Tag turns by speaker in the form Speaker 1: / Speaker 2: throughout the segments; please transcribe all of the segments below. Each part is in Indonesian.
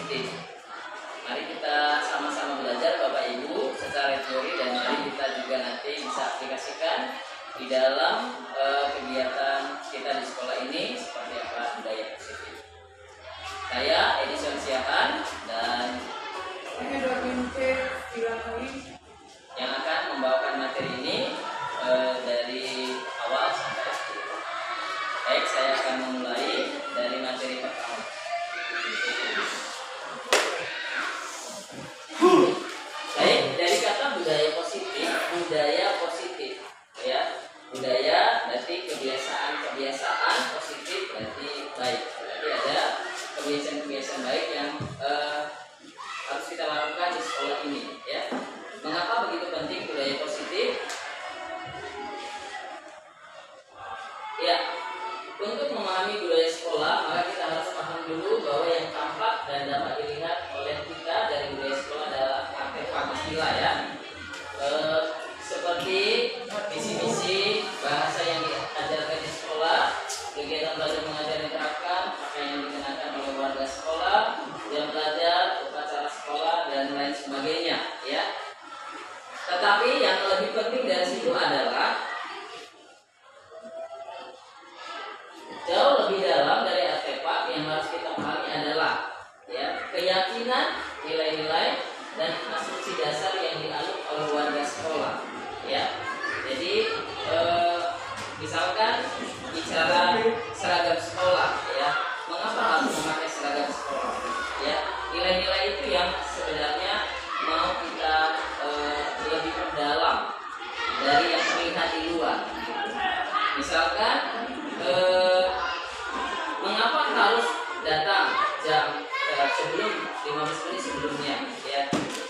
Speaker 1: positif. Mari kita sama-sama belajar Bapak Ibu secara teori, dan mari kita juga nanti bisa aplikasikan di dalam kegiatan kita di sekolah ini seperti apa budaya positif. Saya Edison Siahan dan yang akan membawakan materi ini dari awal sampai akhir. Baik, saya akan memulai dari materi pertama. Baik, dari kata budaya positif, ya. Budaya berarti kebiasaan positif berarti baik. Berarti ada kebiasaan baik yang harus kita lakukan di sekolah ini, ya. Mengapa begitu penting budaya positif? Ya, untuk memahami budaya sekolah, maka kita harus paham dulu bahwa yang tampak dan dapat dilihat oleh kita dari budaya sekolah adalah artefak istilah, ya. Seperti misi-misi, bahasa yang diajarkan di sekolah, kegiatan belajar mengajar yang diterapkan, pakaian yang dikenakan oleh warga sekolah, jam belajar, upacara sekolah, dan lain sebagainya, ya. Tetapi yang lebih penting dari situ adalah jauh lebih dalam dari artefak yang harus kita pahami adalah, ya, keyakinan, nilai-nilai, dan asumsi dasar yang dianut oleh warga sekolah, ya. Jadi misalkan bicara seragam sekolah, ya, mengapa harus memakai seragam sekolah, ya. Nilai-nilai itu yang sebenarnya mau kita lebih mendalam dari yang terlihat di luar. Misalkan mengapa harus datang jam sebelum 15 menit sebelumnya, ya.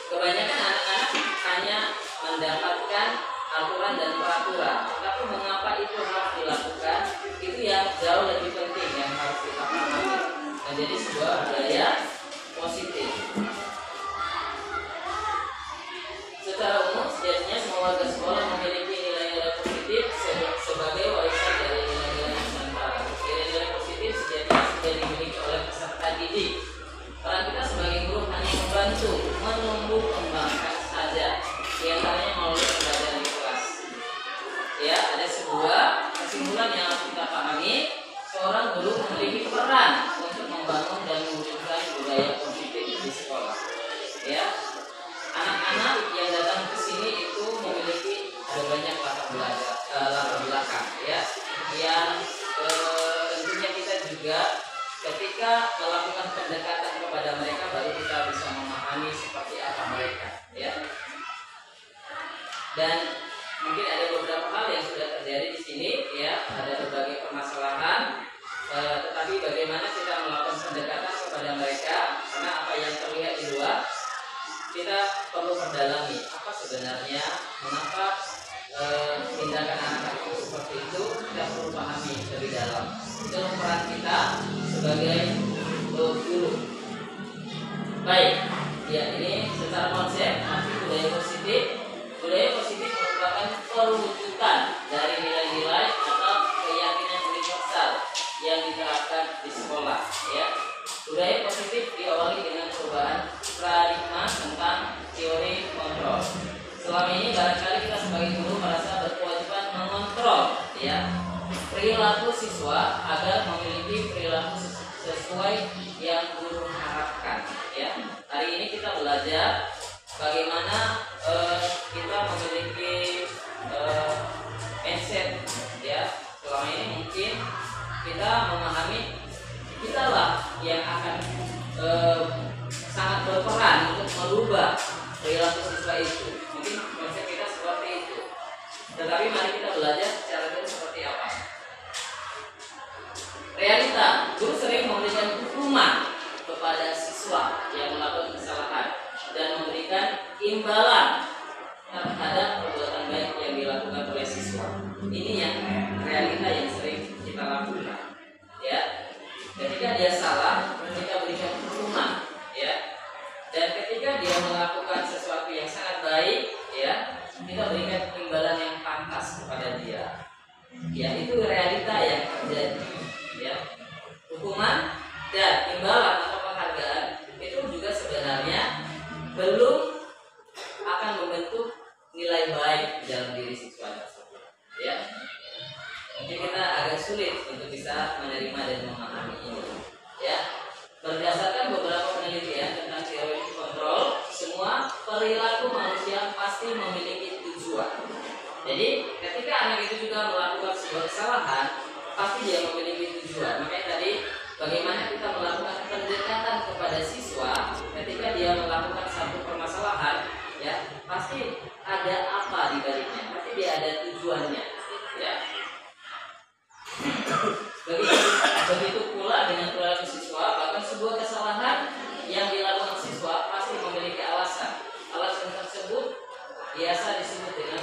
Speaker 1: Kebanyakan anak-anak hanya mendapatkan aturan dan peraturan, tapi mengapa itu harus dilakukan, itu yang jauh lebih penting yang harus kita pahami menjadi sebuah budaya positif. Secara umum sejatinya semua warga sekolah memiliki nilai-nilai positif sebagai warisan dari nilai-nilai Nusantara. Nilai-nilai positif sejatinya sudah dimiliki oleh peserta didik. Peran kita sebagai guru hanya membantu menumbuh kembangkan saja, diantaranya melalui pembelajaran di kelas. Ya, ada sebuah kesimpulan yang harus kita pahami. Seorang guru memiliki peran untuk membangun dan mewujudkan budaya positif di sekolah. Ya, anak-anak yang datang ke sini itu memiliki banyak latar belakang, ya, yang tentunya kita juga ketika melakukan pendekatan kepada mereka baru kita bisa memahami seperti apa mereka, ya. Dan mungkin ada beberapa hal yang sudah terjadi di sini, ya, ada berbagai permasalahan, tetapi bagaimana kita melakukan pendekatan kepada mereka, karena apa yang terlihat di luar kita perlu mendalami apa sebenarnya, mengapa tindakan anak-anak itu seperti itu, kita perlu pahami lebih dalam. Itu peran kita sebagai guru. Baik, ya, ini secara konsep arti budaya positif. Budaya positif merupakan perwujudan dari nilai-nilai atau keyakinan universal yang diterapkan di sekolah, ya. Budaya positif diawali dengan perubahan paradigma tentang teori kontrol. Selama ini barangkali kita sebagai guru merasa berkewajiban mengontrol, ya, perilaku siswa agar memiliki perilaku sesuai yang guru harapkan, ya. Hari ini kita belajar bagaimana kita memiliki mindset, ya. Selama ini mungkin kita memahami kita lah yang akan sangat berperan untuk merubah perilaku siswa itu. Mungkin konsep kita seperti itu. Tetapi mari kita belajar secara dulu seperti apa. Realita, guru sering memberikan hukuman kepada siswa yang melakukan kesalahan dan memberikan imbalan terhadap perbuatan baik yang dilakukan oleh siswa. Ini yang realita yang sering kita lakukan, ya. Ketika dia salah, kita berikan hukuman, ya. Dan ketika dia melakukan sesuatu yang sangat baik, ya, kita berikan imbalan yang pantas kepada dia. Ya, itu realita yang terjadi, ya. Hukuman dan imbalan atau penghargaan itu belum akan membentuk nilai baik dalam diri siswa tersebut. Ya, mungkin kita agak sulit untuk bisa menerima dan memahami ini. Ya, berdasarkan beberapa penelitian tentang teori kontrol, semua perilaku manusia pasti memiliki tujuan. Jadi, ketika anak itu juga melakukan sebuah kesalahan, pasti dia memiliki tujuan. Makanya tadi bagaimana kita melakukan pendekatan kepada siswa ketika dia melakukan satu permasalahan, ya, pasti ada apa di baliknya, pasti dia ada tujuannya, ya. Begitu pula dengan perilaku siswa, bahkan sebuah kesalahan yang dilakukan siswa pasti memiliki alasan. Alasan tersebut biasa disebut dengan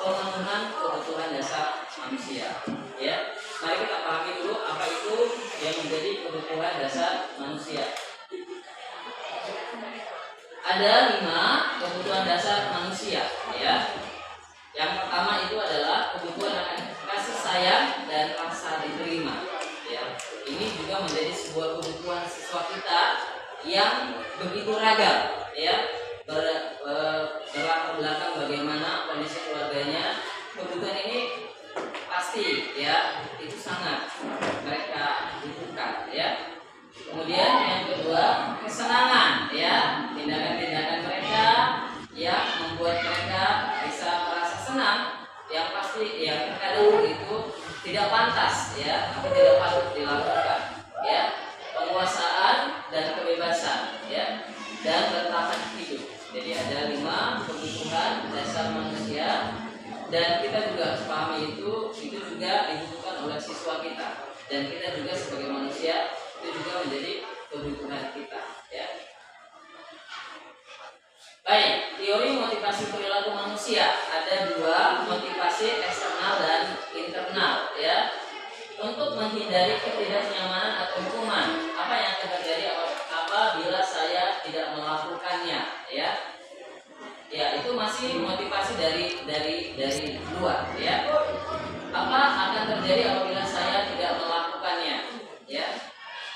Speaker 1: pemenuhan kebutuhan dasar manusia. Ya, mari kita pahami dulu apa itu yang menjadi kebutuhan dasar manusia. Ada 5 kebutuhan dasar manusia. Ya, yang pertama itu adalah kebutuhan akan kasih sayang dan rasa diterima. Ya, ini juga menjadi sebuah kebutuhan siswa kita yang begitu ragam. Ya, berlatar belakang bagaimana kondisi keluarganya, kebutuhan ini pasti ya itu sangat mereka butuhkan. Ya, kemudian yang kedua kesenangan, ya, tindakan-tindakan mereka yang membuat mereka bisa merasa senang, yang pasti yang terkadang itu tidak pantas, ya, atau tidak patut dilakukan. Ya, penguasaan dan kebebasan, ya, dan bertahan hidup. Jadi ada 5 kebutuhan dasar manusia, dan kita juga pahami itu juga dibutuhkan oleh siswa kita, dan kita juga sebagai manusia itu juga menjadi kebutuhan kita. Ya. Baik, teori motivasi perilaku manusia ada 2, motivasi eksternal dan internal. Ya, untuk menghindari ketidaknyamanan atau hukuman, apa yang akan terjadi apabila saya tidak melakukannya? Ya, itu masih motivasi dari luar. Ya, apa akan terjadi apabila saya tidak melakukannya? Ya,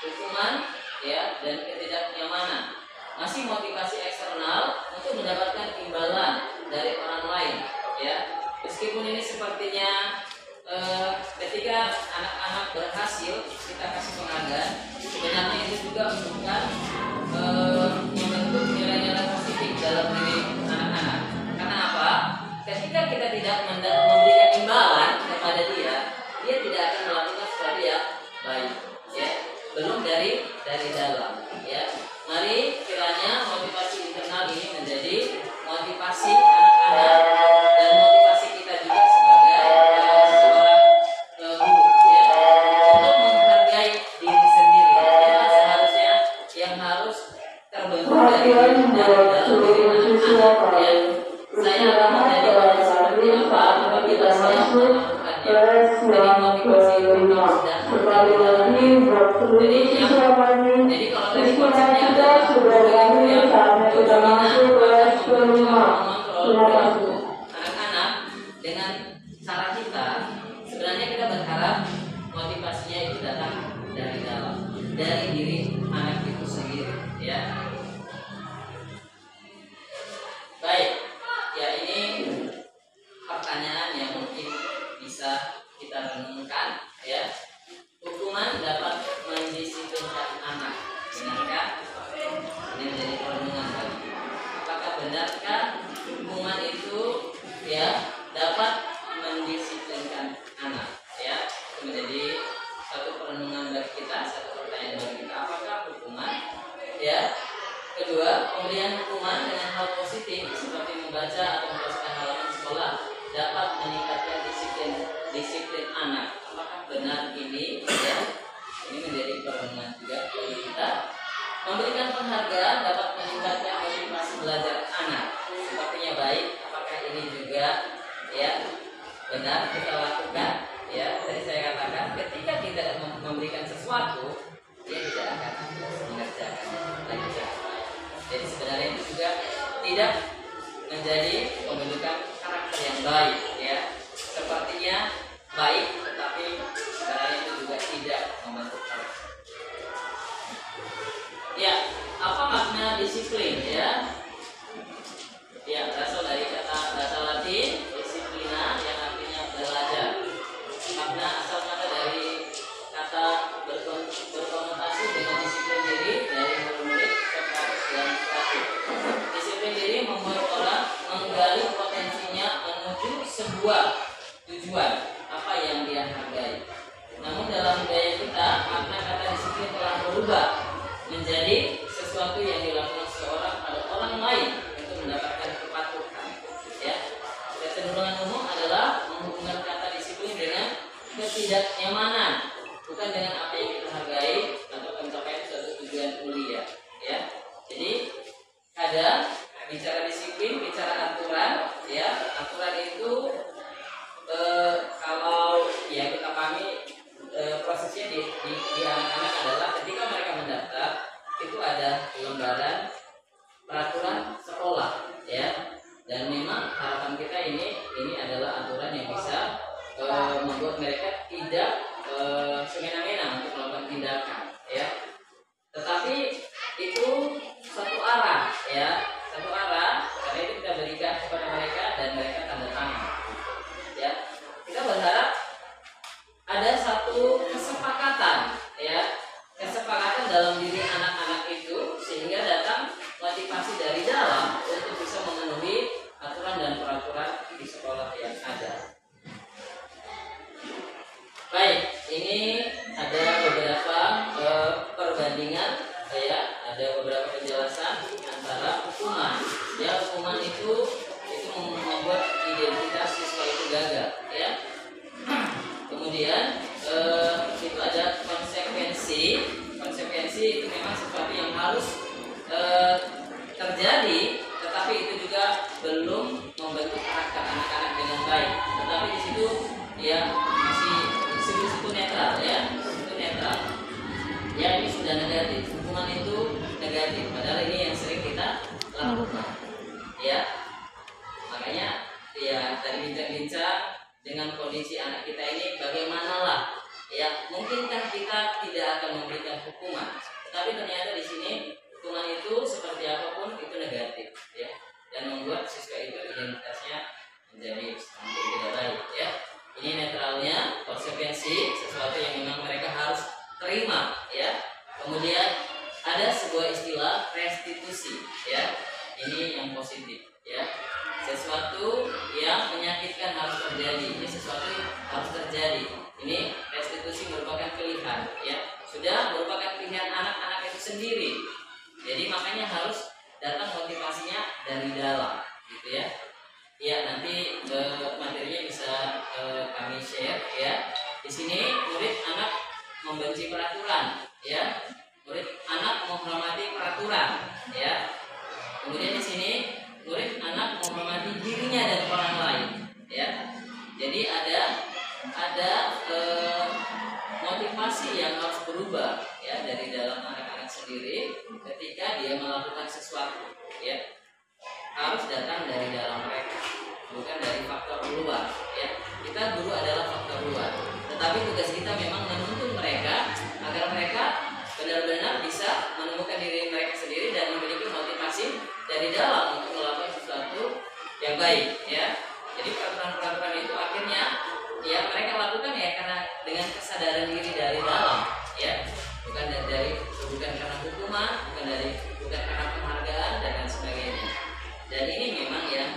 Speaker 1: hukuman, ya, dan ketidaknyamanan. Masih motivasi eksternal untuk mendapatkan imbalan dari orang lain. Ya, meskipun ini sepertinya ketika anak-anak berhasil kita kasih penghargaan, sebenarnya itu juga bukan membentuk nilai-nilai positif dalam diri anak-anak. Karena apa? Ketika kita tidak memberikan imbalan kepada dia tidak akan melakukan sesuatu yang baik. Ya, belum dari dalam. Ya, mari kiranya motivasi internal ini menjadi motivasi anak-anak dan motivasi kita juga sebagai seorang guru, ya, untuk menghargai diri sendiri. Inilah seharusnya yang harus terbentuk dari dalam diri anak-anak. Ya, saya akan menjadi orang seperti apa apabila saya melakukannya. Dari motivasi itu sudah ada. Jadi kalau dari konsepnya adalah guru yang dominan akan mengontrol perilaku anak-anak dengan cara kita, sebenarnya kita berharap motivasinya itu datang dari dalam, dari diri anak itu sendiri. Ya, baik. Ya, ini pertanyaan yang mungkin bisa kita renungkan. Ya, hukuman dapat mendisiplinkan anak, benarkah? Ini menjadi perenungan bagi kita. Apakah benarkah hukuman itu, ya, dapat mendisiplinkan anak? Ya, itu menjadi satu perenungan bagi kita, satu pertanyaan bagi kita. Apakah hukuman, ya, kedua, pemberian hukuman dengan hal positif seperti membaca atau membersihkan halaman sekolah dapat meningkatkan disiplin anak. Apakah benar ini? Ya, ini menjadi perenungan juga bagi kita. Memberikan penghargaan dapat meningkatkan motivasi belajar anak. Sepertinya baik. Apakah ini juga, ya, benar kita lakukan? Ya, tadi saya katakan ketika kita memberikan sesuatu, dia tidak akan mengerjakan lagi. Jadi sebenarnya itu juga tidak menjadi pembentukan karakter yang baik. Ya, sepertinya baik, tetapi sebenarnya itu juga tidak membentuk karakter. Ya, apa makna disiplin? Ya, Ya, berasal dari kata bahasa Latin disciplina yang artinya belajar. Makna asal kata dari kata berkonotasi dengan disiplin diri dari murid-murid serta dan praktik. Disiplin diri membuat orang menggali potensinya menuju sebuah tujuan apa yang dia hargai. Namun dalam budaya kita, makna kata disiplin telah berubah menjadi sesuatu yang dilakukan seorang pada orang lain untuk mendapatkan kepatuhan. Ya, kecenderungan umum adalah menghubungkan kata disiplin dengan ketidaknyamanan, bukan dengan apa yang kita hargai atau pencapaian suatu tujuan mulia. Ya, jadi kadang bicara disiplin, bicara aturan, ya aturan itu kalau ya kita pahami prosesnya di anak-anak adalah ketika mereka mendaftar itu ada lembaran peraturan sekolah, ya, dan memang harapan kita ini adalah aturan yang bisa membuat mereka tidak semena-mena untuk melakukan tindakan, ya. Tetapi itu satu arah, ya, satu arah. Karena itu kita berikan kepada mereka dan mereka tanda tangan, ya. Kita berharap ada satu kesepakatan, ya, kesepakatan dalam diri anak-anak itu sehingga datang motivasi dari dalam untuk bisa memenuhi aturan dan peraturan di sekolah yang ada. Baik, ini ada beberapa perbandingan, ya, ada beberapa penjelasan antara hukuman. Ya, hukuman itu membuat identitas siswa itu gagal, ya. Kemudian itu ada konsekuensi. Konsekuensi itu memang sesuatu yang harus terjadi, tetapi itu juga belum membentuk karakter anak-anak dengan baik. Tetapi di situ ya masih situ netral, ya, itu netral. Ya, ini sudah negatif. Hukuman itu negatif, padahal ini yang sering kita lakukan. Ya, makanya ya dari bincang-bincang dengan kondisi anak kita ini bagaimanalah, ya, mungkinkah kita tidak akan memberikan hukuman, tetapi ternyata di sini hukuman itu seperti apapun itu negatif, ya, dan membuat siswa itu identitasnya menjadi hampir tidak baik, ya. Ini netralnya, konsekuensi sesuatu yang memang mereka harus terima, ya. Kemudian ada sebuah istilah restitusi, ya, ini yang positif, ya. Sesuatu yang menyakitkan harus terjadi. Ini sesuatu yang harus terjadi. Ini restitusi merupakan pilihan, ya. Sudah merupakan pilihan anak-anak itu sendiri. Jadi makanya harus datang motivasinya dari dalam, gitu, ya. Ya, nanti materinya bisa kami share, ya. Di sini murid anak membenci peraturan, ya. Murid anak menghormati peraturan, ya. Kemudian di sini murid anak menghormati dirinya dan orang lain, ya. Jadi ada motivasi yang harus berubah, ya, dari dalam anak-anak sendiri ketika dia melakukan sesuatu, ya. Harus datang dari dalam mereka, bukan dari faktor luar, ya. Kita guru adalah faktor luar, tetapi tugas kita memang menuntun mereka agar mereka benar-benar bisa menemukan diri mereka sendiri dan memiliki motivasi dari dalam untuk melakukan sesuatu yang baik, ya. Jadi peraturan-peraturan itu akhirnya ya mereka lakukan ya karena dengan kesadaran diri dari dalam, ya, bukan karena hukuman, bukan karena penghargaan dan lain sebagainya. Dan ini memang yang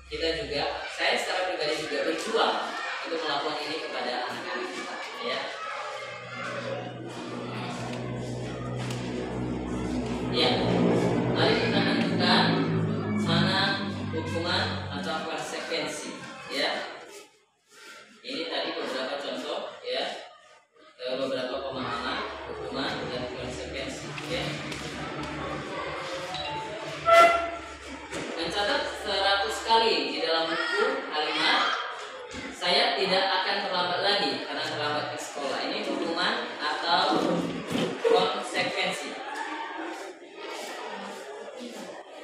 Speaker 1: kita juga, saya secara pribadi juga berjuang untuk melakukan ini kepada anak-anak kita, ya. Ya, mari kita tentukan mana hukuman atau konsekuensi, ya. Ini tadi beberapa contoh, ya, beberapa pemahaman hukuman dan konsekuensi, ya. Mencatat 100 kali di dalam buku kalimat saya tidak akan terlambat lagi karena terlambat ke sekolah. Ini hukuman atau konsekuensi.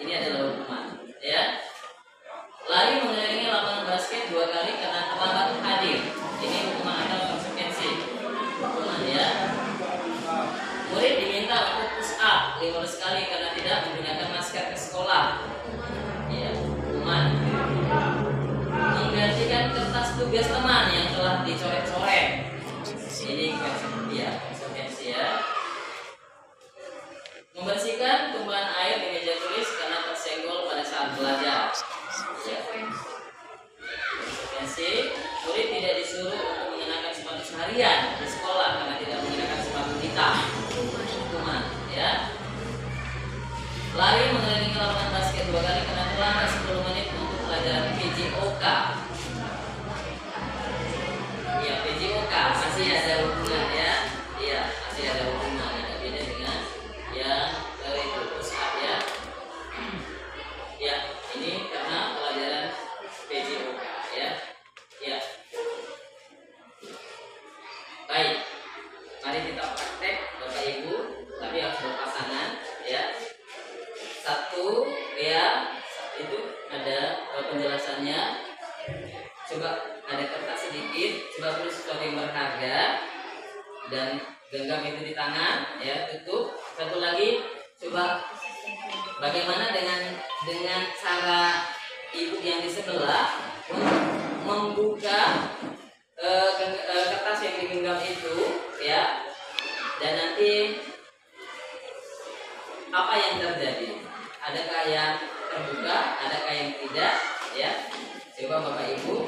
Speaker 1: Ini adalah hukuman, ya. Lari mengelilingi lapangan basket 2 kali karena terlambat hadir. Ini hukuman atau konsekuensi. Hukuman, ya. Murid diminta untuk push up 15 kali karena tidak menggunakan masker ke sekolah. Ya, tugas teman yang telah dicoret-coret. Ini konsekuensi ya. Membersihkan tumpahan air di meja tulis karena tersenggol pada saat belajar. Ya. Konsekuensi, murid tidak disuruh untuk mengenakan sepatu seharian di sekolah karena tidak mengenakan sepatu hitam. Hukuman, ya. Lari mengelilingi lapangan basket 2 kali karena terlambat 10 menit untuk pelajaran PJOK. Ya, PJOK masih ada hubungan ya. Iya, masih ada hubungan. Ada beda dengan yang itu push up ya. Ya, ini karena pelajaran PJOK ya. Ya. Baik. Mari kita praktek Bapak Ibu, tapi harus berpasangan ya. Satu ya, itu ada penjelasannya. Coba ada kertas sedikit, coba tulis sesuatu yang berharga dan genggam itu di tangan ya, tutup. Satu lagi, coba bagaimana dengan cara ibu yang di sebelah membuka kertas yang digenggam itu ya, dan nanti apa yang terjadi? Adakah yang terbuka, adakah yang tidak ya? Coba Bapak Ibu,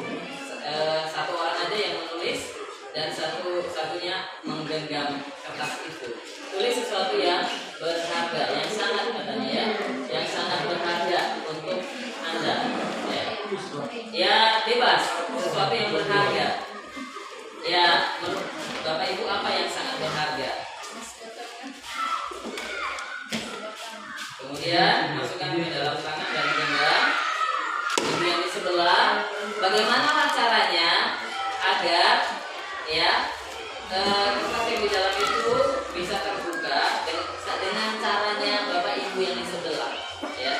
Speaker 1: satu orang aja yang menulis dan satunya menggenggam kertas itu. Tulis sesuatu yang berharga, yang sangat katanya ya, yang sangat berharga untuk Anda ya. Ya bebas, sesuatu yang berharga. Ya menurut Bapak Ibu apa yang sangat berharga? Kemudian masukkan ke dalam tangan dan genggam. Ibu yang di sebelah, bagaimana caranya agar ya kertas yang di dalam itu bisa terbuka dengan caranya Bapak Ibu yang di sebelah ya,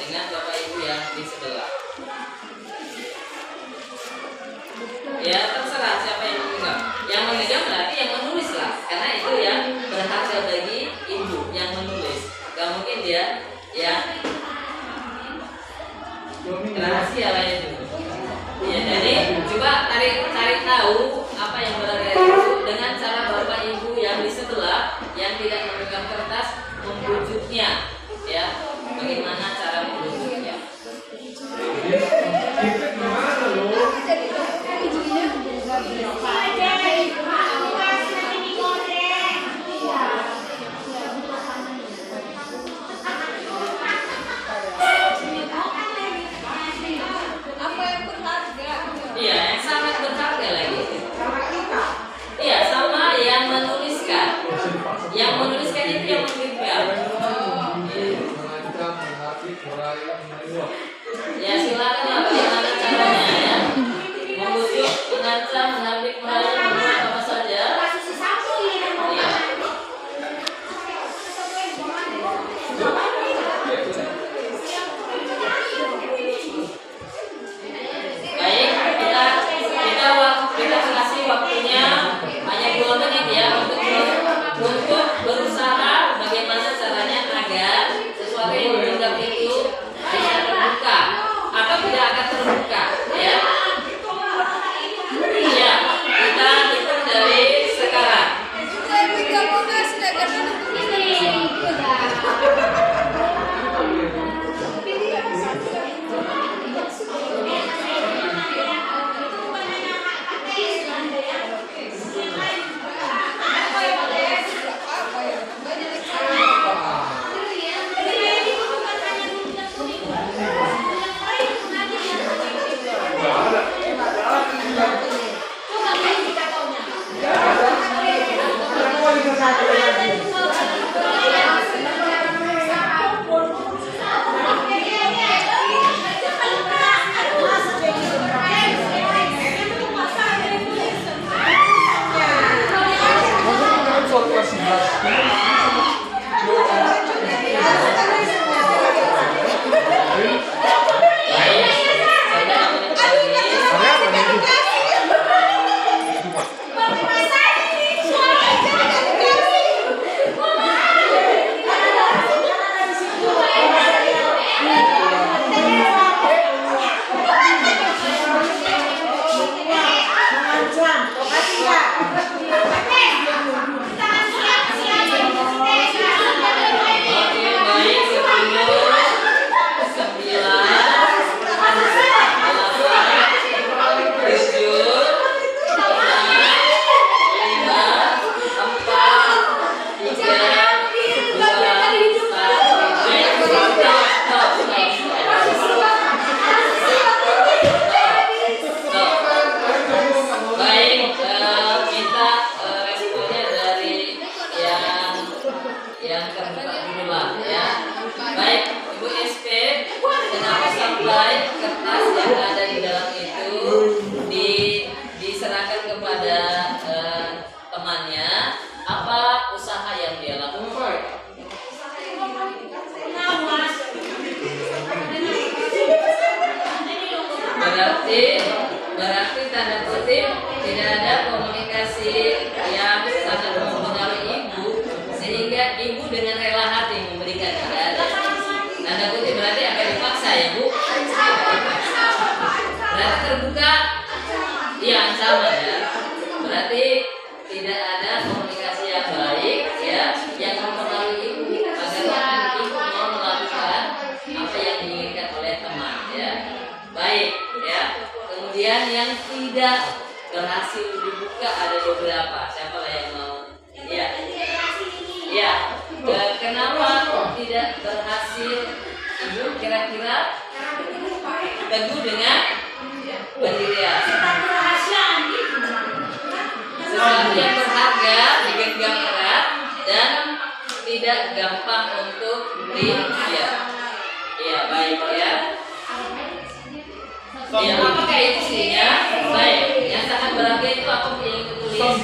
Speaker 1: dengan Bapak Ibu yang di sebelah ya, terserah siapa yang memegang. Yang memegang berarti yang menulis lah, karena itu yang berharga bagi ibu yang menulis. Gak mungkin dia yang rahasia lah itu. Ya, jadi coba cari tahu apa yang berharga itu dengan cara Bapak Ibu yang di sebelah yang tidak memegang kertas membujuknya ya. Bagaimana cara membujuknya? Iya, yang sangat berharga lagi. Iya, sama yang menuliskan. Yang menuliskan itu yang memegang. Iya. yang terbuka dulu lah ya. Baik, Ibu SP, kenapa sampai kertas yang ada di dalam itu diserahkan kepada temannya? Apa usaha yang dia lakukan? Berarti tanda kutip tidak ada komunikasi yang sangat mempengaruhi ibu, sehingga ibu dengan rela hati memberikan, tidak ada. Tanda kutip berarti akan dipaksa ya Bu. Berarti terbuka, iya ancaman ya. Berarti tidak ada komunikasi yang baik ya, yang mempengaruhi ibu agar ibu mau melakukan apa yang diinginkan oleh teman ya. Baik ya. Kemudian yang tidak berhasil dibuka ada beberapa. Siapa lah yang mau? Ya. Ya. Kenapa tidak berhasil ibu kira-kira? Teguh dengan pendirian. Sesuatu yang berharga digenggam erat dan tidak gampang untuk ya. Iya baik ya. Ya, apakah itu isinya? Baik, yang sangat berharga itu apa yang ditulis?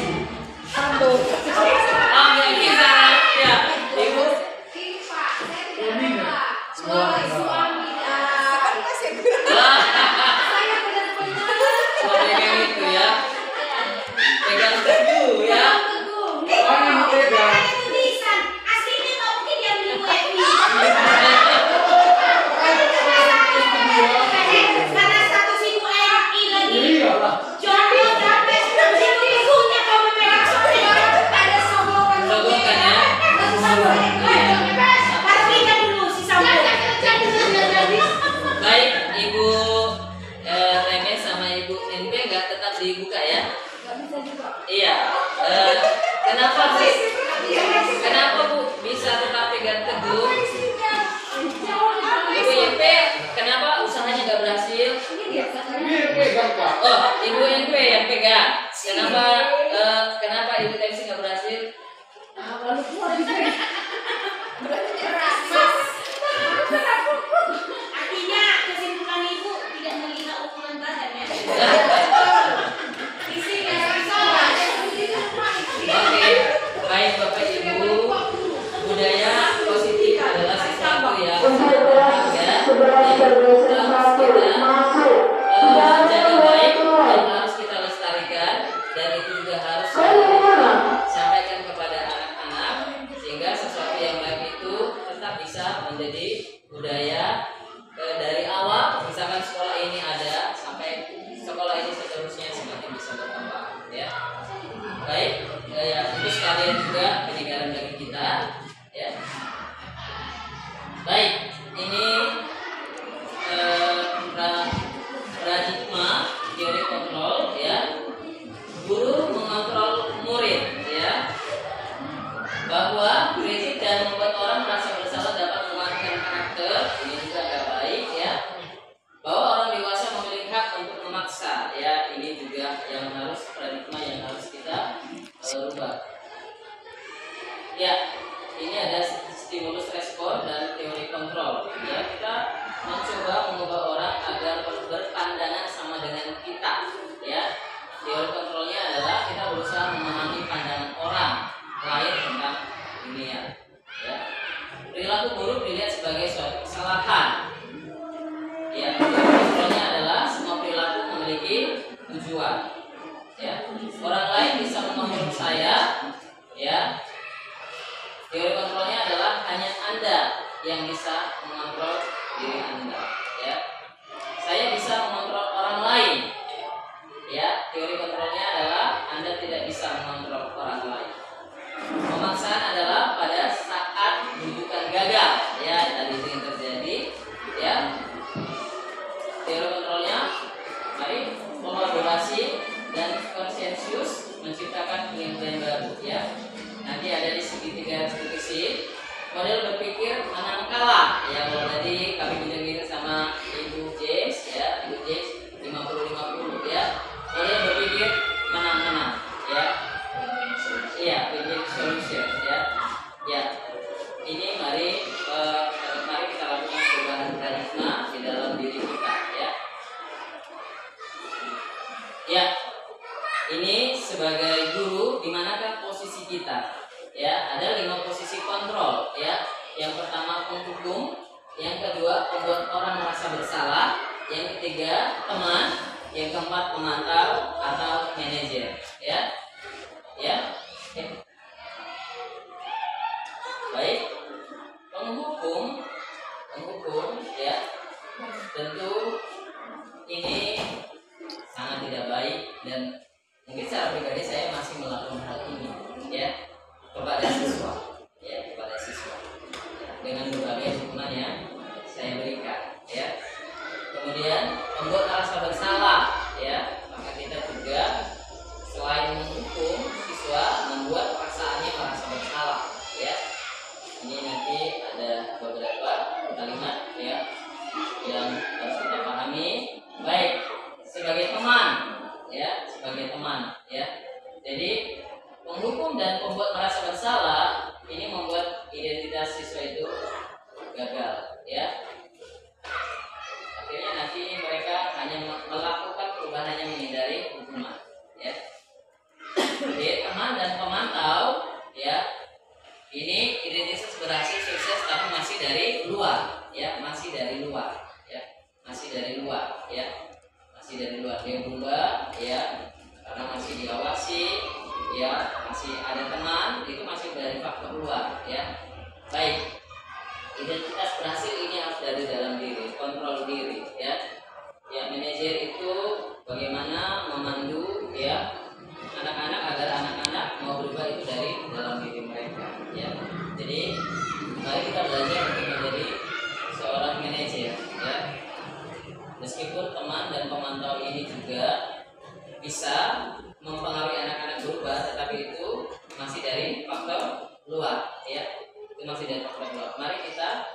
Speaker 1: Oh, yang bisa ya, ibu. Pegang itu ya, pegang teguh ya. Baik, Ibu Reme sama Ibu NP nggak tetap dibuka ya? Iya. Kenapa Bu? Kenapa Bu bisa tetap pegang teguh? Ibu NP, kenapa usahanya nggak berhasil? Oh, Ibu NP yang pegang. Kenapa Ibu Tensi nggak berhasil?
Speaker 2: Artinya kesimpulan ibu tidak melihat ukuran badan ya.
Speaker 1: Oke, baik Bapak Ibu, budaya positif adalah sesuatu yang berharga yang harus kita jaga baik dan harus kita lestarikan, dan itu juga harus sampaikan kepada anak-anak sehingga sesuatu yang baik itu tetap bisa menjadi budaya dari awal. Misalkan sekolah ini ada sampai sekolah ini seterusnya semakin bisa berkembang ya. Baik, ya itu sekalian juga peninggalan bagi kita ya. Baik, ini paradigma teori kontrol ya. Guru mengontrol murid ya. Bahwa kritik dan membuat orang merasa bersalah dapat mematahkan karakter, ini juga agak baik ya. Bahwa orang dewasa memiliki hak untuk memaksa ya, ini juga yang harus paradigma yang harus kita rubah. Ya, ini ada stimulus respon dan teori kontrol ya. Kita mencoba mengubah orang agar berpandangan sama dengan kita ya. Teori kontrolnya adalah kita berusaha memahami pandangan orang lain tentang dunia ya. Perilaku buruk dilihat sebagai suatu kesalahan ya. Teori kontrolnya adalah semua perilaku memiliki tujuan ya. Orang lain bisa mengontrol saya ya. Teori kontrolnya adalah hanya Anda yang bisa mengontrol diri Anda ya. Saya bisa mengontrol orang lain ya. Teori kontrolnya adalah Anda tidak bisa mengontrol orang lain. Pemaksaan adalah pada saat rujukan gagal ya, tadi itu yang terjadi ya. Teori kontrolnya, mari kolaborasi dan konsensus menciptakan pemikiran baru ya. Nanti ada di segitiga diskusi model berpikir menang kalah ya. Kalau tadi kami bincang sama Ibu James ya, Ibu James 50-50 ya. Model berpikir menang-menang ya. Iya, win-win solution ya. Ya. yang pertama penghukum, yang kedua pembuat orang merasa bersalah, yang ketiga teman, yang keempat pemantau atau manajer. Ya, ya. Oke. Baik, penghukum ya, tentu ini sangat tidak baik dan mungkin secara pribadi saya masih melakukan hal ini ya kepada siswa dengan berbagai hukuman yang saya berikan ya. Kemudian membuat merasa bersalah ya, maka kita juga selain menghukum siswa membuat perasaannya merasa bersalah ya. Ini nanti ada beberapa kalimat ya yang harus kita pahami. Baik, sebagai teman ya, jadi penghukum dan pembuat merasa bersalah ini membuat identitas siswa itu gagal ya. Akhirnya nanti mereka hanya melakukan perubahan, hanya menghindari hukuman ya. Jadi teman dan pemantau ya, ini identitas berhasil sukses tapi masih dari luar ya, masih dari luar dia berubah ya, karena masih diawasi ya, masih ada teman, itu masih dari faktor luar ya. Baik, identitas berhasil ini harus dari dalam diri, kontrol diri ya. Ya, manajer itu bagaimana memandu ya anak-anak agar anak-anak mau berubah itu dari dalam diri mereka ya. Jadi mari kita belajar untuk menjadi seorang manajer ya. Meskipun teman dan pemantau ini juga bisa mempengaruhi anak-anak berubah, tetapi itu masih dari faktor luar ya. Itu masih dari faktor luar. Mari kita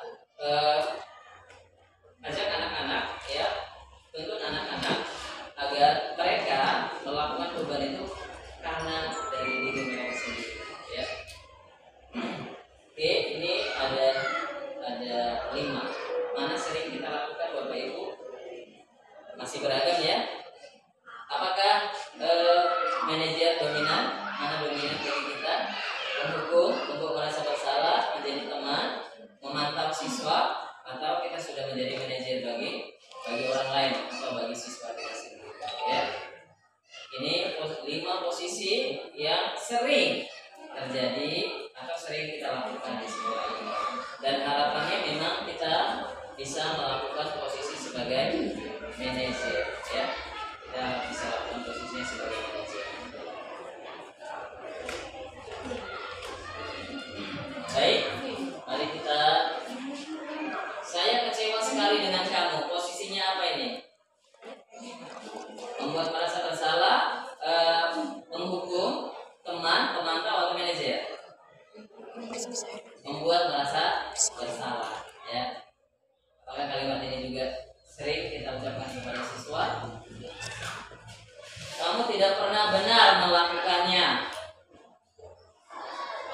Speaker 1: ajak anak-anak ya, tuntun anak-anak agar mereka melakukan perubahan itu karena dari diri mereka sendiri ya. Oke, ini ada 5. Mana sering kita lakukan Bapak Ibu? Masih beragam ya. Apakah manajer dominan? Mana dominan bagi kita? Menghukum, untuk merasa bersalah, menjadi teman, memantau siswa, atau kita sudah menjadi manajer bagi orang lain atau bagi siswa kita sendiri ya. Ini 5 posisi yang sering terjadi atau sering kita lakukan di sekolah ini, dan harapannya memang kita bisa melakukan posisi sebagai manajer ya. Kita bisa lakukan posisinya sebagai manajer. Baik, mari kita. Saya kecewa sekali dengan kamu. Posisinya apa ini? Membuat merasa bersalah, menghukum, teman, pemantau atau manajer? Membuat merasa bersalah ya. Apakah kalimat ini juga sering kita ucapkan kepada siswa? Kamu tidak pernah benar melakukannya.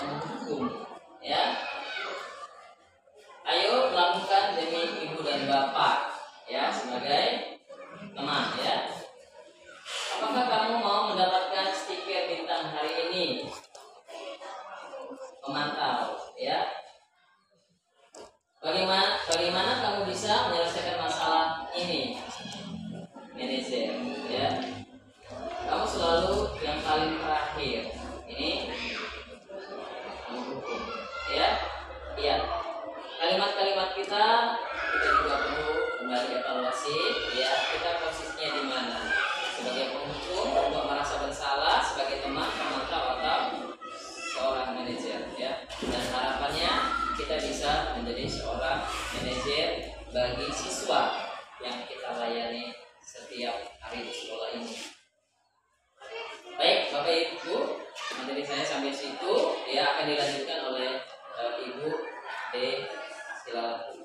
Speaker 1: Menghukum ya. Ayo lakukan demi ibu dan bapak ya, sebagai teman ya. Apakah kamu mau mendapatkan stiker bintang hari ini? Pemantau ya. Bagaimana kamu bisa menyelesaikan masalah ini? Manajer ya. Kamu selalu yang paling terakhir. Ini menghukum ya. Iya. Kalimat-kalimat kita juga perlu kembali evaluasi ya. Kita posisinya di mana? Sebagai penghukum, untuk merasa bersalah, sebagai teman, pemantau, atau seorang manajer ya. Dan harapannya kita bisa menjadi seorang manajer bagi siswa yang kita layani setiap hari di sekolah ini. Baik, Bapak Ibu, materi saya sampai situ ya, akan dilanjutkan oleh Ibu D. Silakan.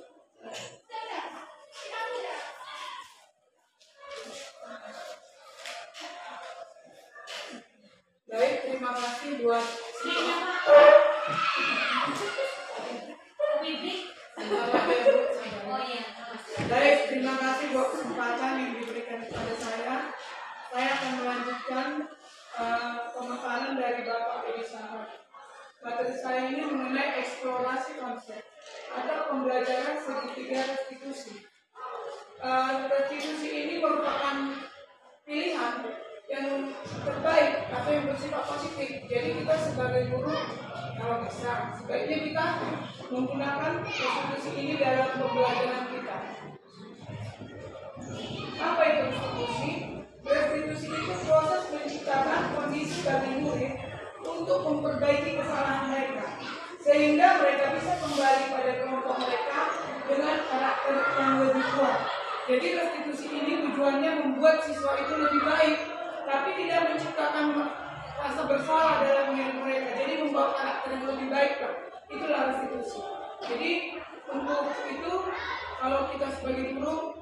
Speaker 3: Baik, terima kasih buat Baik, terima kasih buat kesempatan yang diberikan kepada saya. Saya akan melanjutkan pemaparan dari Bapak Edi Sahat. Materi saya ini mengenai eksplorasi konsep. pembelajaran segitiga restitusi. Restitusi ini merupakan pilihan yang terbaik atau yang bersifat positif. Jadi kita sebagai guru kalau bisa sebaiknya kita menggunakan restitusi ini dalam pembelajaran kita. Apa itu restitusi? Restitusi itu proses menciptakan kondisi bagi murid untuk memperbaiki kesalahan mereka, sehingga mereka bisa kembali pada kelompok mereka dengan karakter yang lebih kuat. Jadi restitusi ini tujuannya membuat siswa itu lebih baik, tapi tidak menciptakan rasa bersalah dalam diri mereka. Jadi membawa karakter yang lebih baik, Pak. Itulah restitusi. Jadi untuk itu kalau kita sebagai guru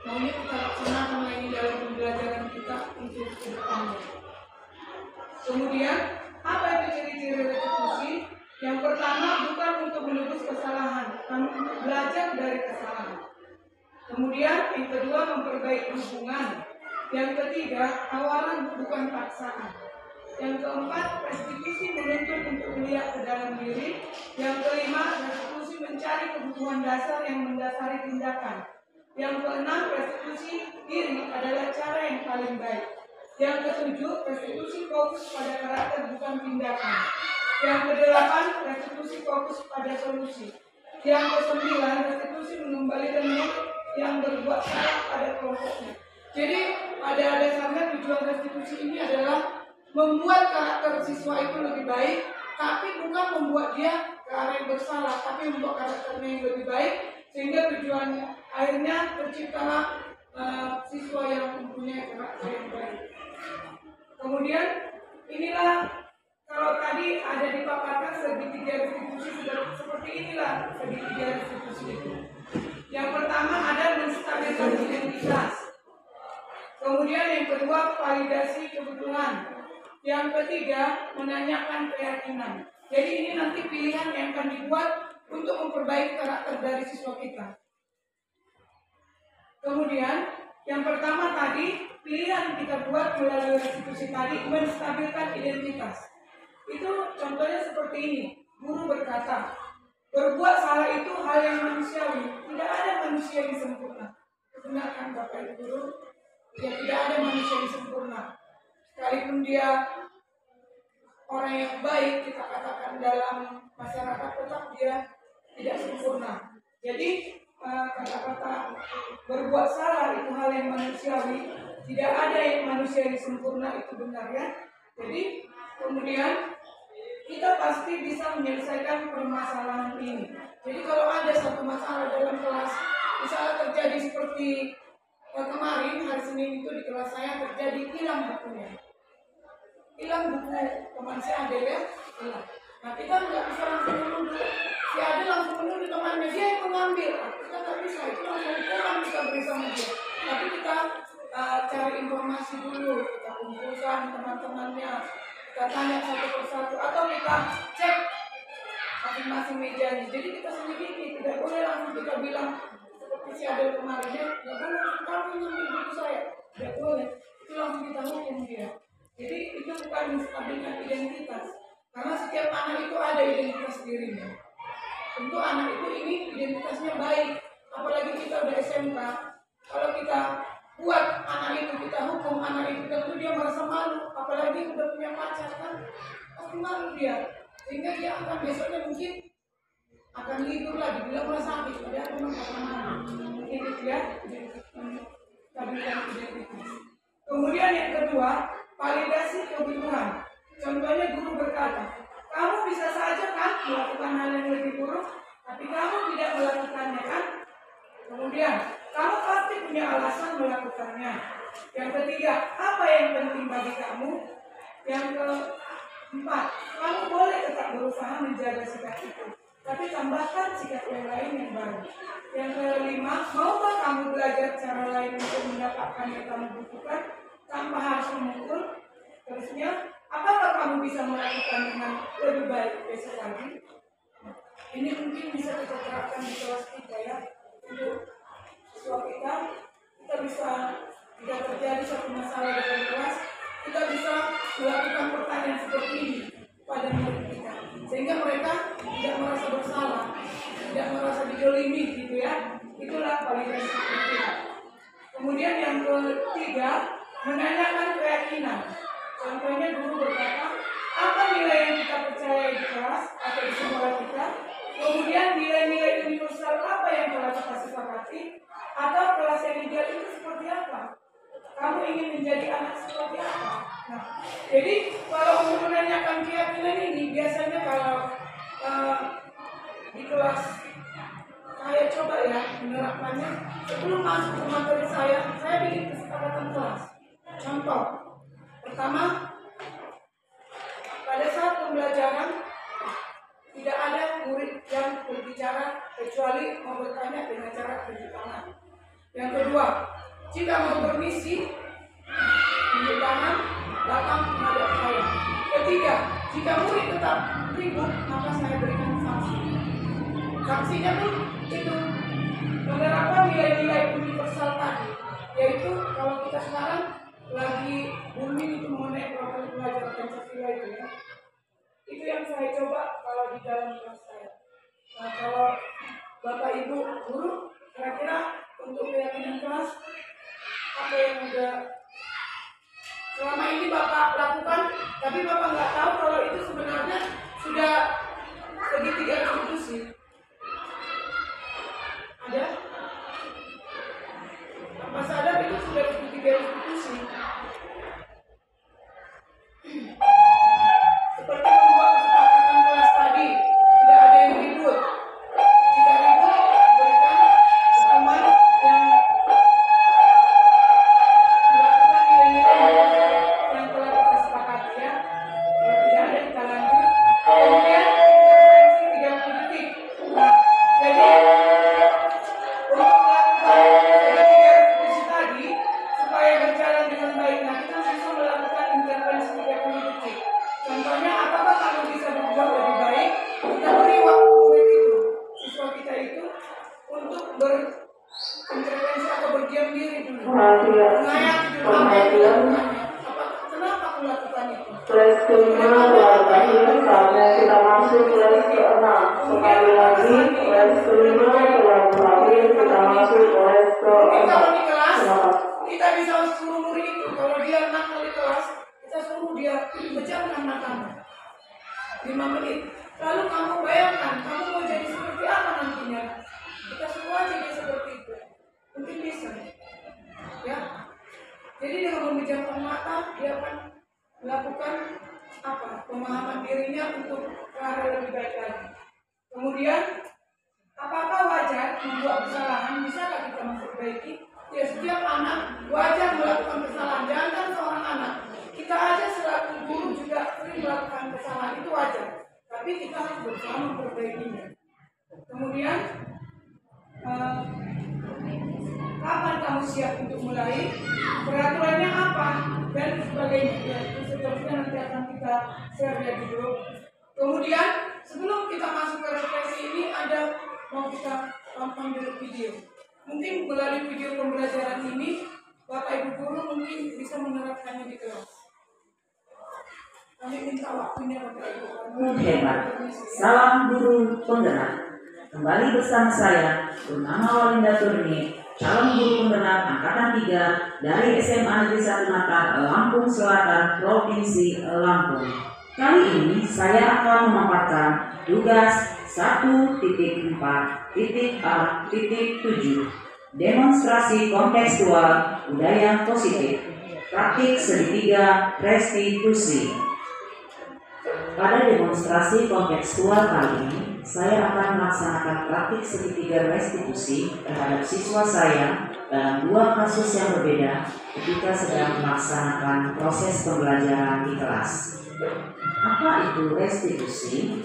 Speaker 3: maunya kita laksanakan lagi dalam pembelajaran kita untuk ke depannya. Kemudian apa itu ciri-ciri restitusi? Yang pertama bukan untuk menebus kesalahan, namun untuk belajar dari kesalahan. Kemudian yang kedua memperbaiki hubungan. Yang ketiga tawaran bukan paksaan. Yang keempat restitusi menuntut untuk melihat ke dalam diri. Yang kelima restitusi mencari kebutuhan dasar yang mendasari tindakan. Yang keenam restitusi diri adalah cara yang paling baik. Yang ketujuh restitusi fokus pada karakter bukan tindakan. Yang kedelapan restitusi fokus pada solusi. Yang kesembilan restitusi mengembalikan murid yang berbuat salah pada kelompoknya. Jadi pada dasarnya tujuan restitusi ini adalah membuat karakter siswa itu lebih baik, tapi bukan membuat dia ke arah yang bersalah, tapi membuat karakternya yang lebih baik, sehingga tujuan akhirnya terciptalah siswa yang mempunyai karakter yang baik. Kemudian inilah kalau tadi ada dipaparkan segitiga restitusi seperti inilah segitiga restitusi itu. Yang pertama ada menstabilkan identitas. Kemudian yang kedua validasi kebutuhan. Yang ketiga menanyakan keyakinan. Jadi ini nanti pilihan yang akan dibuat untuk memperbaiki karakter dari siswa kita. Kemudian yang pertama tadi pilihan kita buat melalui restitusi tadi menstabilkan identitas. Itu contohnya seperti ini. Guru berkata, berbuat salah itu hal yang manusiawi. Tidak ada manusia yang sempurna. Benar kan Bapak Ibu Guru? Ya tidak ada manusia yang sempurna. Sekalipun dia orang yang baik, kita katakan dalam masyarakat tetap dia tidak sempurna. Jadi kata-kata berbuat salah itu hal yang manusiawi. Tidak ada yang manusia yang sempurna, itu benar ya. Jadi kemudian kita pasti bisa menyelesaikan permasalahan ini. Jadi kalau ada satu masalah dalam kelas, misalnya terjadi seperti kemarin hari Senin itu di kelas saya terjadi hilang bukunya. Hilang buku teman si Adel ya, hilang. Nah kita nggak bisa langsung menuduh si Adel langsung menuduh temannya, dia yang mengambil. Kita nggak bisa, itu langsung hukuman kita beri sama dia. Tapi kita cari informasi dulu, kita kumpulkan teman-temannya, kita tanya satu persatu, atau kita cek masing-masing mejanya. Jadi kita selidiki, tidak boleh langsung kita bilang seperti si Adel kemarin ya, nggak boleh kamu ngambil buku saya, tidak boleh. Itu langsung kita hukum dia. Jadi itu bukan menstabilkan identitas, karena setiap anak itu ada identitas dirinya. Tentu anak itu ini identitasnya baik, apalagi kita udah SMK. Kalau kita buat anak itu, kita hukum anak itu, tentu dia merasa malu, apalagi udah punya pacar kan, pasti malu dia, sehingga dia akan besoknya mungkin akan libur lagi, bilang merasa sakit, padahal memang karena malu. Ini dia menstabilkan identitas. Kemudian yang kedua, validasi kebutuhan. Contohnya guru berkata, kamu bisa saja kan melakukan hal yang lebih buruk, tapi kamu tidak melakukannya kan? Kemudian, kamu pasti punya alasan melakukannya. Yang ketiga, apa yang penting bagi kamu? Yang keempat, kamu boleh tetap berusaha menjaga sikap itu, tapi tambahkan sikap yang lain yang baru. Yang kelima, maukah kamu belajar cara lain untuk mendapatkan yang kamu butuhkan tanpa harus memukul? Terusnya, apakah kamu bisa melakukan dengan lebih baik besok lagi? Ini mungkin bisa kita terapkan di kelas kita ya. Untuk siswa kita bisa jika terjadi satu masalah dalam kelas, kita bisa melakukan pertanyaan seperti ini pada murid kita, sehingga mereka tidak merasa bersalah, tidak merasa dizolimi gitu ya, itulah validasi pikiran. Kemudian yang ketiga, menanyakan keyakinan. Contohnya guru berkata, apa nilai yang kita percaya di kelas atau di sekolah kita? Kemudian nilai-nilai universal apa yang telah kita sepakati? Atau kelas yang ideal itu seperti apa? Kamu ingin menjadi anak seperti apa? Nah, jadi kalau untuk menanyakan keyakinan ini, biasanya kalau di kelas saya coba ya menerapkannya sebelum masuk ke materi saya bikin kesepakatan kelas. Contoh, pertama, pada saat pembelajaran tidak ada murid yang berbicara kecuali mau bertanya dengan cara tunjuk tangan. Yang kedua, jika mau bermisi, tunjuk tangan, datang menghadap saya. Ketiga, jika murid tetap ribut, maka saya berikan sanksi. Sanksinya pun itu menerapkan nilai-nilai universal tadi, yaitu kalau kita sekarang lagi booming itu mengenai program belajar Pancasila itu ya. Itu yang saya coba kalau di dalam kelas saya. Nah, kalau Bapak Ibu guru, kira-kira untuk keyakinan kelas apa yang udah selama ini Bapak lakukan, tapi Bapak nggak tahu kalau itu sebenarnya sudah segitiga restitusi. Ada? Apa sadar itu sudah segitiga restitusi? Seperti membuat kesepakatan kelas tadi, tidak ada yang ribut. Jika ribut, berikan hukuman yang melakukan nilai-nilai yang telah kita sepakati ya. Kalau tidak ada kita lanjut. Kemudian intervensi 30 detik. Nah, jadi untuk melakukan segitiga restitusi tadi supaya berjalan dengan baik, nah kita bisa melakukan intervensi 30 detik. Contohnya, apakah kamu bisa berbuat lebih baik? Kita beri waktu murid itu, siswa kita itu, untuk berintervensi atau berdiam diri dulu. Mengayak dulu, kenapa aku lakukan itu?
Speaker 4: Kelas ke-5 telah berakhir, saatnya kita masuk kelas ke-6. Sekali lagi, kelas ke-5 telah berakhir, kita masuk kelas
Speaker 3: Mungkin
Speaker 4: ke-6.
Speaker 3: kalau di kelas, kita bisa suruh murid itu, kalau dia nakal di kelas, kita suruh dia pejamkan matanya 5 menit. Lalu kamu bayangkan, kamu mau jadi seperti apa nantinya? Kita semua jadi seperti itu. Mungkin bisa. Ya. Jadi dengan memejamkan mata, dia akan melakukan apa? Pemahaman dirinya untuk ke arah lebih baik lagi. Kemudian, apakah wajar membuat kesalahan? Bisakah kita memperbaiki? Ya, setiap anak wajar melakukan kesalahan. Jangan seorang anak. Kita aja selaku guru juga sering melakukan kesalahan, itu wajar. Tapi kita harus berusaha memperbaikinya. Kemudian, kapan kamu siap untuk mulai? Peraturannya apa? Dan sebagainya. Ya, itu seterusnya nanti akan kita share ya di grup. Kemudian, sebelum kita masuk ke refleksi ini, ada mau kita tonton dulu video. Mungkin melalui video pembelajaran ini, Bapak Ibu guru mungkin bisa menerapkannya di kelas. Kami minta waktunya Bapak Ibu.
Speaker 5: Hebat. Salam guru penggerak. Kembali bersama saya, bernama Walinda Turni, calon guru penggerak angkatan 3 dari SMA Negeri 1 Mataram, Lampung Selatan, Provinsi Lampung. Kali ini saya akan memaparkan tugas 1.4.A.7, demonstrasi kontekstual budaya positif, praktik segitiga restitusi. Pada demonstrasi kontekstual kali ini, saya akan melaksanakan praktik segitiga restitusi terhadap siswa saya dalam 2 kasus yang berbeda ketika sedang melaksanakan proses pembelajaran di kelas. Apa itu restitusi?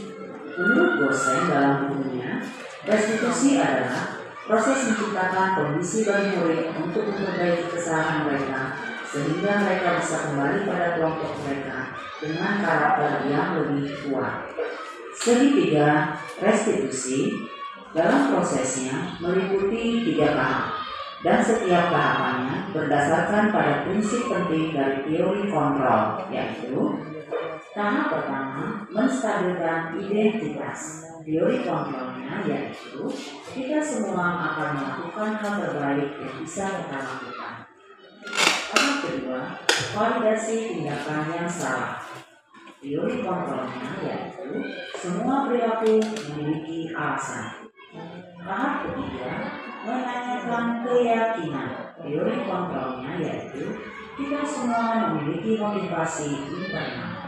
Speaker 5: Menurut dosen dalam bukunya, restitusi adalah proses menciptakan kondisi bagi murid untuk memperbaiki kesalahan mereka sehingga mereka bisa kembali pada kelompok mereka dengan karakter yang lebih kuat. Segitiga restitusi dalam prosesnya meliputi 3 tahap. dan setiap tahapannya berdasarkan pada prinsip penting dari teori kontrol, yaitu tahap pertama, menstabilkan identitas. Teori kontrolnya yaitu kita semua akan melakukan hal terbaik yang bisa kita lakukan. Tahap kedua, validasi tindakan yang salah. Teori kontrolnya yaitu semua perilaku memiliki alasan. Tahap ketiga, menanyakan keyakinan. Teori kontrolnya yaitu kita semua memiliki motivasi internal.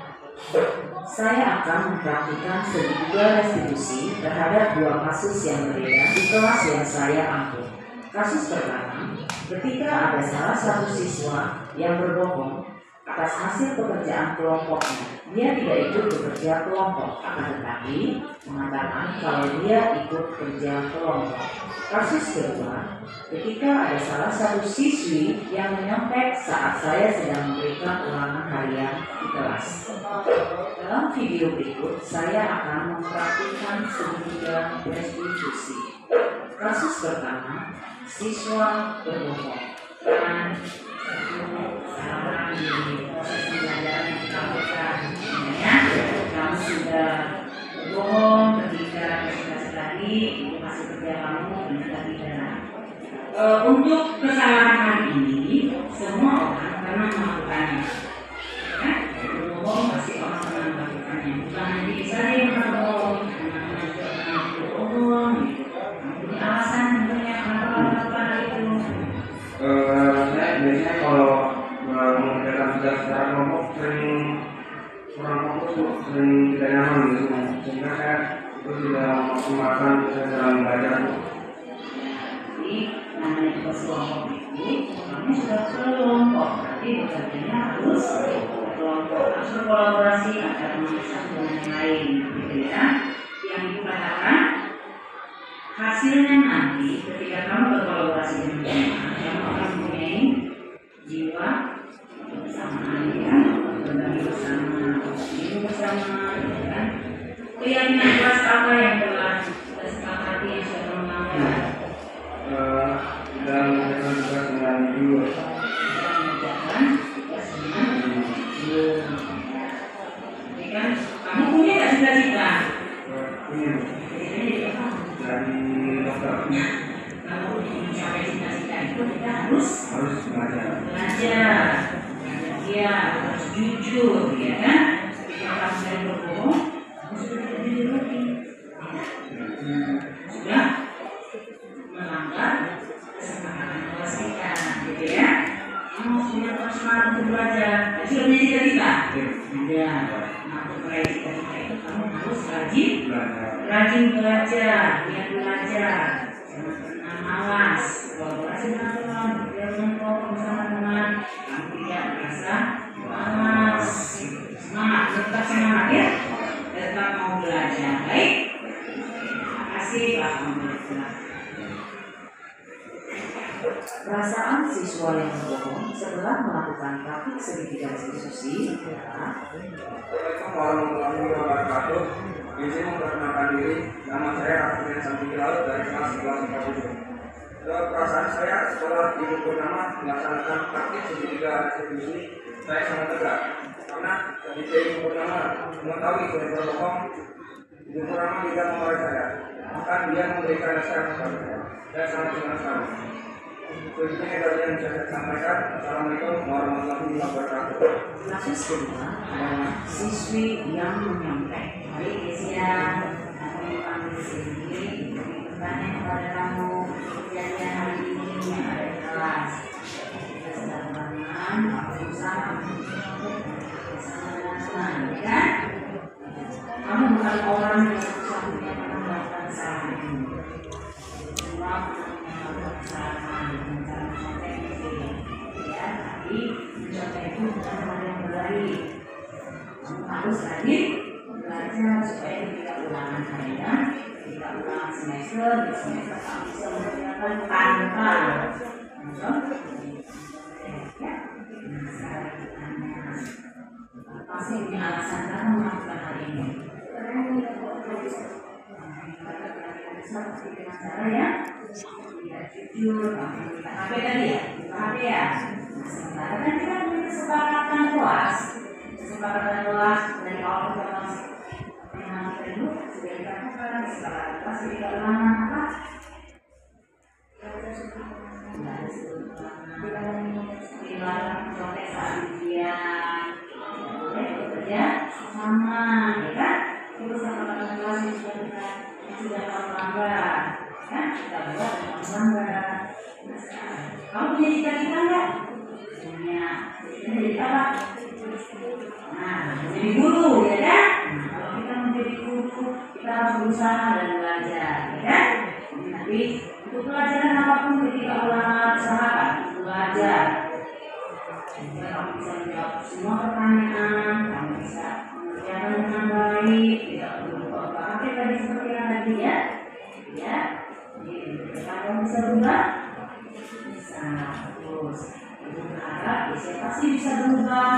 Speaker 5: Saya akan mempraktikkan segitiga restitusi terhadap dua kasus yang berbeda di kelas yang saya ambil. Kasus pertama, ketika ada salah satu siswa yang berbohong atas hasil pekerjaan kelompoknya. Dia tidak ikut bekerja kelompok, akan tetapi mengatakan kalau dia ikut kerja kelompok. Kasus kedua, ketika ada salah satu siswi yang menyontek saat saya sedang memberikan ulangan harian di kelas. Dalam video berikut, saya akan mempraktikkan segitiga restitusi. Kasus pertama, siswa berbohong. Dan salah di proses pembelajaran yang kita lakukan. Ya, kamu sudah berbohong ketika presentasi tadi, hasil kerja kamu ternyata tidak. Untuk kesalahan hari ini, semua orang pernah melakukannya. Ya, berbohong pasti orang pernah melakukannya. Bukan hanya saya yang berbohong, anak-anak juga pernah berbohong. Jadi alasan tentunya kenapa melakukan hal itu.
Speaker 6: Saya biasanya kalau mengerjakan tugas secara kelompok sering kurang fokus, sering tidak nyaman gitu, sehingga saya itu tidak memaksimalkan dalam belajar.
Speaker 5: Jadi namanya tugas kelompok itu, kami sudah kelompok, berarti bekerjanya harus kelompok, harus berkolaborasi antara satu dengan yang lain, gitu ya. Yang ibu katakan, hasilnya nanti ketika kamu berkolaborasi dengan teman, kamu akan mempunyai jiwa bersamaan, ya, berbagi bersama, hidup bersama, ya kan? Keyakinan kelas apa yang telah kita sepakati yang sudah melanggar?
Speaker 6: Dalam mengerjakan tugas dengan jujur.
Speaker 5: Mengerjakan tugas dengan jujur. Jadi kan, kamu punya nggak cita-cita?
Speaker 6: Ini
Speaker 5: Cita-citanya jadi apa?
Speaker 6: dari dokter
Speaker 5: Kalau untuk mencapai cita-cita itu kita harus
Speaker 6: belajar.
Speaker 5: belajar, ya harus jujur, ya kan? Ketika kamu sering berbohong, kamu sudah tidak jujur lagi. Sudah melanggar kesepakatan kelas kita, gitu ya? Kamu harus punya semangat untuk belajar. Sudah punya cita-cita? Ada. Nah, untuk meraih cita-cita itu kamu harus rajin belajar, giat belajar. Jangan pernah malas, kolaborasi dengan teman, bekerja dengan kelompok bersama teman, kamu tidak merasa malas. Semangat, tetap semangat ya, tetap mau belajar. Baik, terima kasih Pak Menteri. Perasaan siswa yang berbohong setelah melakukan praktik segitiga restitusi adalah
Speaker 6: Assalamualaikum warahmatullahi wabarakatuh. Izin memperkenalkan diri, nama saya Rafiq Santi Laut dari kelas 11 47. Perasaan saya setelah Ibu Purnama melaksanakan praktik segitiga restitusi, saya sangat lega karena ketika Ibu Purnama mengetahui saya berbohong, Ibu Purnama tidak memarahi saya, bahkan dia memberikan nasihat kepada saya. Saya sangat senang sekali. Selanjutnya dari yang bisa saya sampaikan. Assalamualaikum warahmatullahi wabarakatuh.
Speaker 5: kasus kedua adalah siswi yang menyontek. Baik Kesia, aku panggil sini bertanya kepada kamu kejadian hari ini yang ada di kelas. Kita sedang berbarengan, berusaha bersama dengan teman, kan? Kamu bukan orang yang satu-satunya pernah melakukan kesalahan ini. Semua pernah melakukan kesalahan dengan cara menyontek ini, ya. Tapi menyontek itu bukan hal yang baik. Kamu harus rajin belajar supaya ketika ulangan harian, ketika ulangan semester, di semester kamu bisa mengerjakan tanpa ya. Nah, sekarang ditanya, apa sih ini alasan kamu melakukan hal ini? Karena ini tidak bisa. seperti dengan cara yang tidak jujur, HP tadi ya, HP ya. Sementara kan kita punya kesepakatan luas dari awal kita masuk memang kita dulu sudah dikatakan kesepakatan luas jadi ulama apa? Dilarang protes saat ujian, boleh bekerja sama, ya kan? Itu kesepakatan luas yang sudah kamu langgar, kan? Kita buat dan kamu langgar. Kamu punya cita-cita nggak? Punya. Jadi apa? Nah, menjadi guru, ya kan? Kalau kita menjadi guru, kita harus berusaha dan belajar, ya kan? Nanti untuk pelajaran apapun ketika ulama usahakan belajar. Supaya kamu bisa menjawab semua pertanyaan, kamu bisa mengerjakan dengan baik, tidak perlu lupa. Oke, tadi seperti yang tadi ya, ya. Jadi kamu bisa berubah, bisa terus. Ibu berharap saya pasti bisa berubah,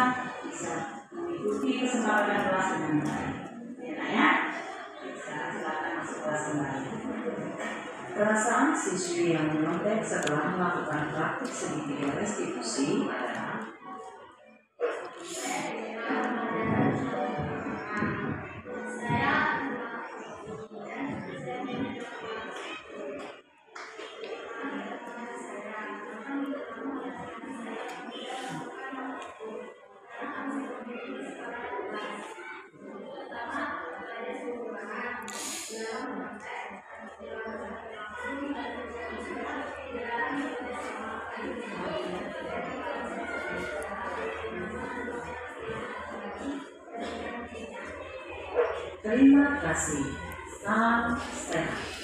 Speaker 5: bisa mengikuti kesempatan kelas dengan baik. Ya, silakan masuk kelas kembali. Perasaan siswi yang menonton setelah melakukan praktik segitiga restitusi adalah terima kasih. Salam sehat.